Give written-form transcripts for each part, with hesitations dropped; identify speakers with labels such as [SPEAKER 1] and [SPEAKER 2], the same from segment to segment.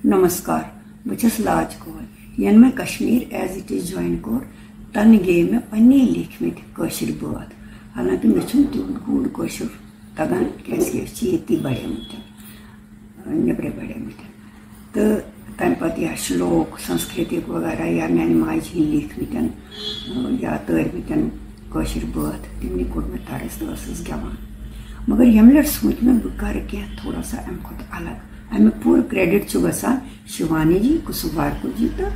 [SPEAKER 1] नमस्कार बस लाज कौर यन मैं Kashmir as it is join कोर तन गई मे पन्ने लिखमत कशर बात हालांकि मे गूढ़ कशर तगान क्या बड़ेमत नब्रे बड़ेमत तो तम पत या श्लोक संस्कृतिक वगैरह या मानि माज हिंद लिखमत या तर्मत कशर बात तमने कोर मे तरस तो गवान मगर यम लट सोच मे बह कर थोड़ा सा अम खुद अलग अमे पूरा क्रेडिट गसान शिवानी जी कुसुबारको जी तो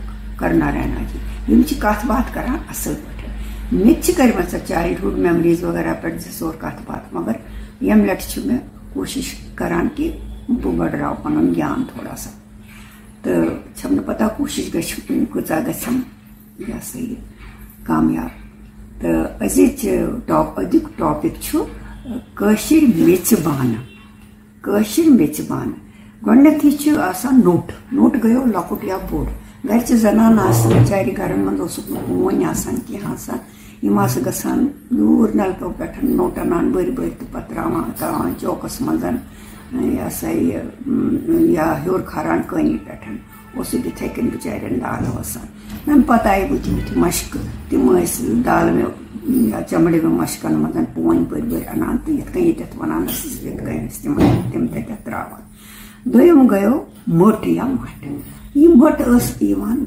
[SPEAKER 1] करना रैना जी यम कत बात कर असल पे मे कर चाइल्डहुड मेमोरीज वगैरह पे जोर कत बात मगर यम लट मे कोशिश करान कि बह बढ़राव पन ज्ञान थोड़ा सा तो छम न पता कोशिश गचा गम यह सही कामयाब तो अजिच टॉपिक कशिर मेच बान गोडनथी नोट गयो लकुट या बोड़ घर जनान बेचारि घर मोन कह गसान दूर नलको पे नोट अनान बर तो पत्रावान चौकस मज या हर खारान कनी पे इथे कन बेचारे दाल वसान तम पत आई बुथ मशक तम दाल में या चमड़े में मशकन मज पोन बर अनान तो ये वन तम त्रावान दोम गयो मट या मट यह मट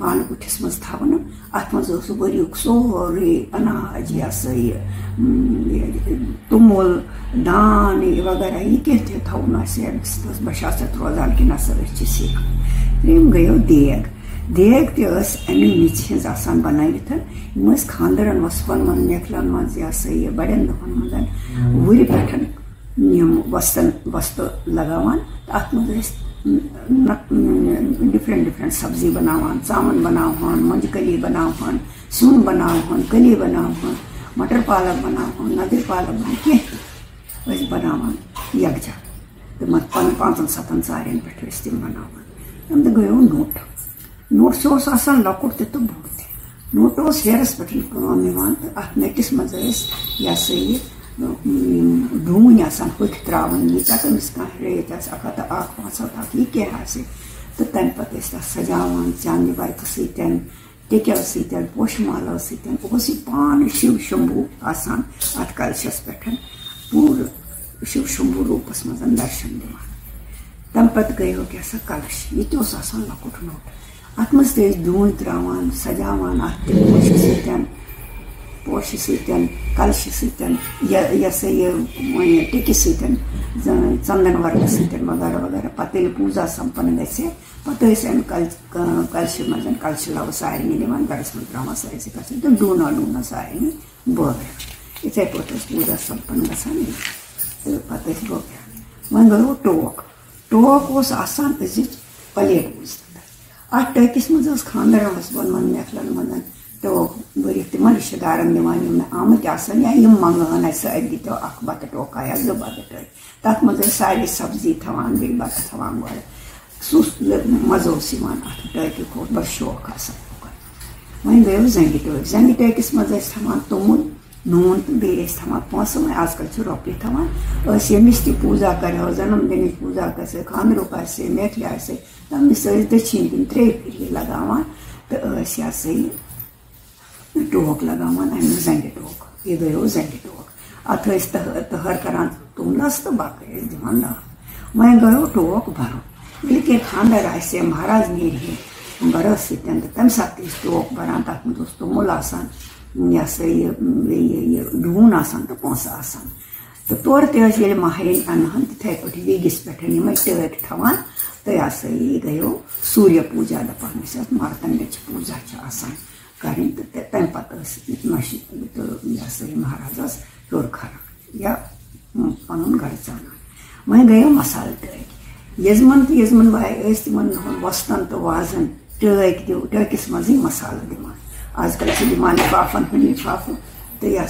[SPEAKER 1] बानकुठिस मज थवन अत मज वरियुक सोरे अनाज या तुमुल दान वगैरह यह क्या थवन बशासत रोजान कि नसा सीख त्रेम गयो देग तमे मिच हज बनत खानदरन वसफन मन मेखलन मज या बड़न दफन मज वुर पे वस्त लगावान अत मज डिफरेंट सब्जी बनावान चावन बनावान मंजकली बनावान सुन बनावान कली बनावान मटर पालक बनावान नदर पालक क्या बनावान यकजा तो मत पांचन सतन सारे पे तम बनावान तम तो गयो नोट लकुट तो बोड़ नोट हेरस पे अत नटिस मज यह डून होख त्रावन यीचा तमिस कह रेत अकत अख पाँच यह क्या तो तम पे सजावान चांदी वर्क सतन टिकल सतन पोशमाला सतन पान शिव शंभु आसान अत कलशस पे पूर शिव शंभु रूपस मज दर्शन दिवान तम पे गयो क्या कलश ये लकुट नोट अत मज डून त्रावान सजावान अत पोश सतन कलश सतन यह टिकि सतन चंदन वर्क सतन वगैरह वगैरह पे पूजा संपन्न गे पे कलश मज कलश लव सारे दिवान गड़स मज त्रा सारे कल तो डूना सारे बगर इथे पे पूजा संपन्न गसान तो पे गो वन गो टोक अजिच प्लेट अत टकिस मज खानदर वन मेखलन मज टोक बरिक तम रिश्तेदारन दिवान आमत या मंगान दो अख बत टोका या जो बत टोक तथ मज सारे सब्जी थवान बे बत थवान गो सुस मज अत टोक खोट बड़ शौक वन गो जंग टोकिस मज थवान तुमुल नून तो बे थवान पोस आजकल रोपये थवान यमिस पूजा कर जन्मदिन पूजा कर खानरुक मेखल तमिस दक्षिण दिन 3 फिर लगावान तो यह सही टोक लगावान अमे जंग टोक यह गयो जंग टोक अत तहर करान तुमलस तो बाकी दिवान दान वह गयो टोक भरो ये खानदर महाराज नीर बरस सतन तो तम सात टोक भरान तथ मज तुमुल यह डून तो पोस तो तोर ते महरिन अनहन तिथे पे वीगिस पे टक थवान तो यह गयो सूर्य पूजा दपान मारतंड पूजा करें तो तम पे यह महाराज हर खर या पन घर चान वह गयो मसाल टक यजमन तो यजमन भाई तमन वस्तन तो वाजन टक दो टकिस मज मसाल दिवान आजकल दिवान लिफाफन हन लिफाफ तो यह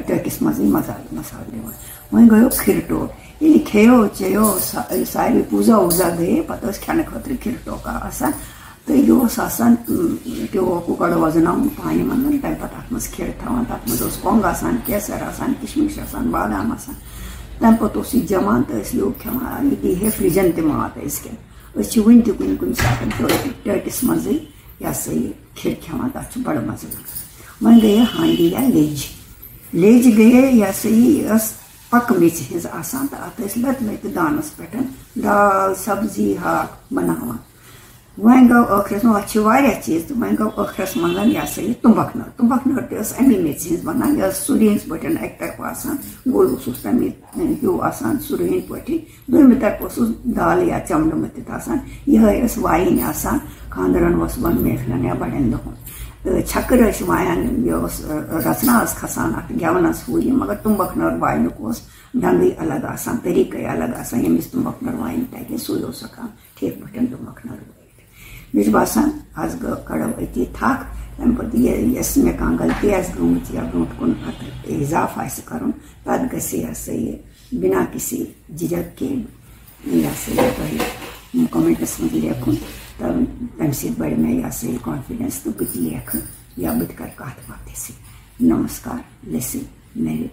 [SPEAKER 1] टकिस मज मसाल दिवान वह गयो खीर टोक ये खेयो चेयो सारे पूजा वूजा गए पे खाने खतर खीर टोका तो यह टोक गड़ वजन पानी मन तम पे अत मज खीर थवान तथ मज कोंग केसर किशमिश बादाम तम पे जमा तो लोग खेवान ये फ्रिजन तमात के वन तुम कुछ सात टर्टिस मज यह सा ये खिर खेवान तक बड़ मजा वन गए हांडी या लेज गए यह सा ये पक मेच हज आसान तो अत लत लत दानस पे दाल सब्जी हाक बनावान वन गो ٲखरस मे वारिया चीज तो वन गो ٲखरस मज यह सा ये तुंबकनर तमी मेच हज बनान यह सुरहन पे अक तरफ आसान गोल तमी ह्यू आसान सुरहन पे दोम तरफ दाल या चमड़मत यह वाइन आसान खानदरन वन महफिलन या बड़न दोहन छक्र वायान यह रचना खसान गेवन हू यह मगर तुंबकनर वाइनुक डंग अलग आसान तरीक़ अलग आसान यमिस तुंबकनर वाइन तक सू हकान ठीक पे तुंबकनर मे बसान आज कड़ो अति थक तम पे मे कह गलती गमत या ब्रो कुन इजाफ कर तथ गह सा ये बिना किसी झिझक के यह सा ये कमेंटस मज लेखुन तम बढ़ मे यह सा ये कॉन्फिडेंस तो बत लेख या बत कर कत बात नमस्कार लेसिन मेरे